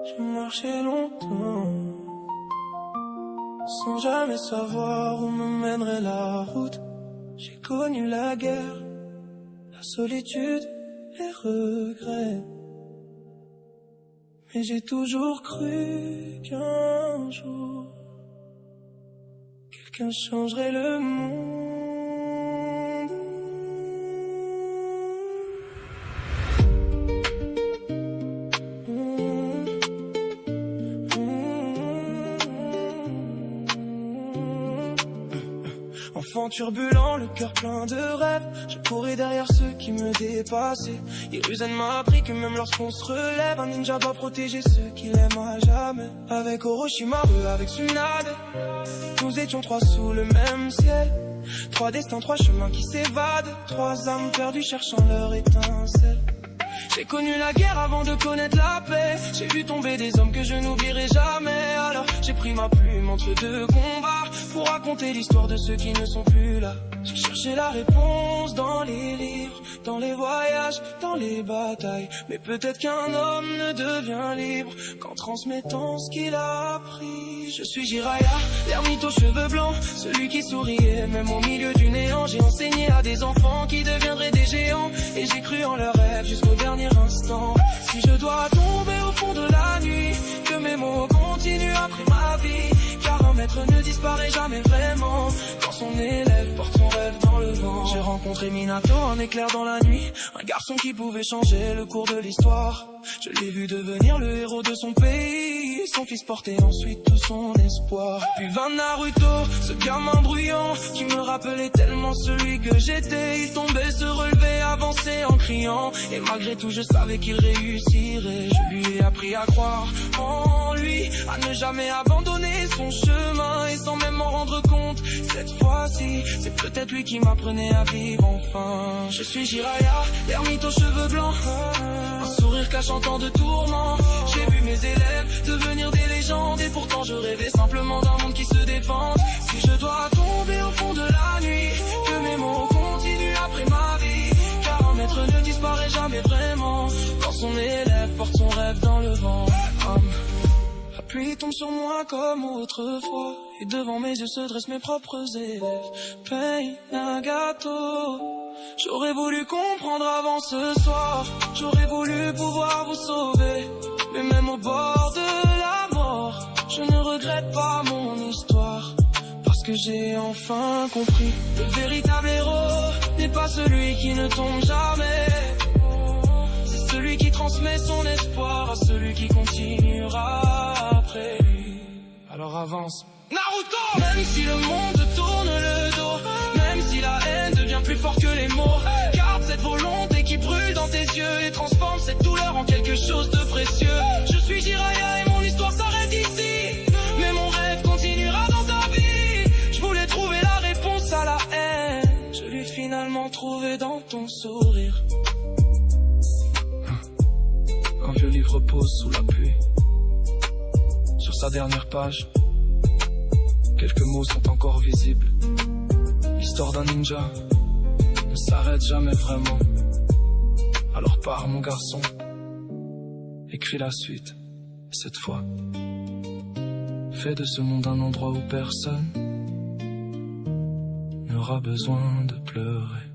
J'ai marché longtemps, sans jamais savoir où me mènerait la route. J'ai connu la guerre, la solitude, les regrets. Mais j'ai toujours cru qu'un jour, quelqu'un changerait le monde. Enfant turbulent, le cœur plein de rêves, je courais derrière ceux qui me dépassaient. Hiruzen m'a appris que même lorsqu'on se relève, un ninja doit protéger ceux qu'il aime à jamais. Avec Orochimaru, avec Tsunade, nous étions trois sous le même ciel. Trois destins, trois chemins qui s'évadent, trois âmes perdues cherchant leur étincelle. J'ai connu la guerre avant de connaître la paix. J'ai vu tomber des hommes que je n'oublierai jamais. Alors j'ai pris ma plume entre deux combats pour raconter l'histoire de ceux qui ne sont plus là. J'ai cherché la réponse dans les livres, dans les voyages, dans les batailles. Mais peut-être qu'un homme ne devient libre qu'en transmettant ce qu'il a appris. Je suis Jiraiya, l'ermite aux cheveux blancs, celui qui souriait même au milieu du néant. J'ai enseigné à des enfants qui deviendraient des géants, et j'ai cru en leurs rêves jusqu'au dernier instant. Si je dois tomber au fond de la nuit, que mes mots continuent après ma vie, car un maître ne disparaît jamais vraiment quand son élève porte son rêve dans le vent. J'ai rencontré Minato, un éclair dans la nuit, un garçon qui pouvait changer le cours de l'histoire. Je l'ai vu devenir le héros de son pays, son fils portait ensuite tout son espoir. Puis vint Naruto, ce gamin bruyant qui me rappelait tellement celui que j'étais. Il tombait, se relevait, avançait en criant, et malgré tout je savais qu'il réussirait. Je lui ai appris à croire en lui, à ne jamais abandonner son chemin, et sans même m'en rendre compte, cette fois-ci c'est peut-être lui qui m'apprenait à vivre enfin. Je suis Jiraiya, l'ermite aux cheveux blancs, un sourire cachant tant de tourments. J'ai vu mes élèves devenir des légendes, et pourtant je rêvais simplement d'un monde qui se défende. Si je dois tomber au fond de la nuit, que mes mots continuent après ma vie, car un maître ne disparaît jamais vraiment quand son élève porte son rêve dans le vent. La pluie tombe sur moi comme autrefois, et devant mes yeux se dressent mes propres élèves. Pain, Nagato, j'aurais voulu comprendre avant ce soir, j'aurais voulu pouvoir vous sauver, mais même au bord de la mort, je ne regrette pas mon histoire, parce que j'ai enfin compris. Le véritable héros n'est pas celui qui ne tombe jamais, c'est celui qui transmet son espoir à celui qui continuera après lui. Alors avance, Naruto! Même si le monde tourne le dos, même si la haine devient plus fort que les mots, garde cette volonté qui brûle dans tes yeux et transforme cette douleur en quelque chose de précieux. Je suis Jiraiya et mon histoire s'arrête ici, mais mon rêve continuera dans ta vie. Je voulais trouver la réponse à la haine, je l'ai finalement trouvé dans ton sourire. Un vieux livre pose sous la pluie, sur sa dernière page, quelques mots sont encore visibles. L'histoire d'un ninja ne s'arrête jamais vraiment. Alors pars mon garçon, écris la suite, cette fois. Fais de ce monde un endroit où personne n'aura besoin de pleurer.